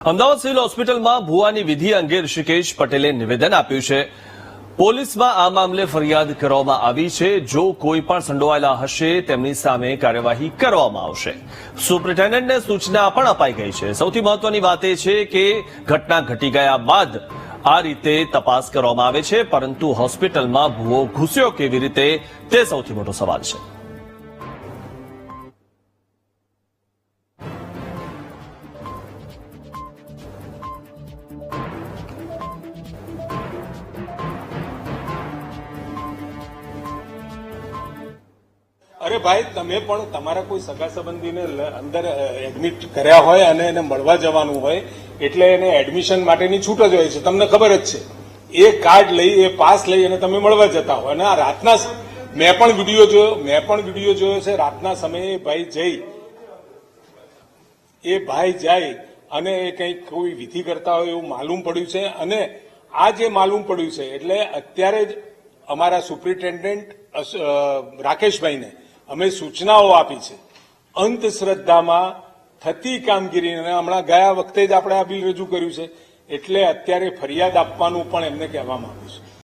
Ahmedabad civil હોસ્પિટલમાં ભુવાની વિધિ અંગે ઋષિકેશ પટેલે નિવેદન આપ્યું છે। પોલીસમાં આ મામલે ફરિયાદ કરવામાં આવી છે। જો કોઈ પણ સંડોવાયેલા હશે તેમની સામે કાર્યવાહી કરવામાં આવશે। સુપ્રિન્ટેન્ડન્ટને સૂચના પણ અપાઈ ગઈ છે। સૌથી મહત્વની વાત એ છે કે ઘટના ઘટી ગયા બાદ આ રીતે તપાસ કરવામાં આવે છે, પરંતુ હોસ્પિટલમાં ભુવો ઘૂસ્યો કેવી રીતે તે સૌથી મોટો સવાલ છે। અરે ભાઈ, તમે પણ તમારા કોઈ સગા સંબંધીને અંદર એડમિટ કર્યા હોય અને એને મળવા જવાનું હોય એટલે એને એડમિશન માટેની છૂટ જ હોય છે, તમને ખબર જ છે। એ કાર્ડ લઈ, એ પાસ લઈ અને તમે મળવા જતા હોય અને આ રાતના મેં પણ વિડીયો જોયો છે। રાતના સમયે ભાઈ જાય અને એ કંઈક કોઈ વિધિ કરતા હોય એવું માલુમ પડ્યું છે। અને આ જે માલુમ પડ્યું છે એટલે અત્યારે જ અમારા સુપ્રિન્ટેન્ડન્ટ રાકેશભાઈને અમે સૂચનાઓ આપી છે। અંધશ્રદ્ધામાં થતી કામગીરીને હમણાં ગયા વખતે જ આપણે આ બિલ રજૂ કર્યું છે, એટલે અત્યારે ફરિયાદ આપવાનું પણ એમને કહેવામાં આવ્યું છે।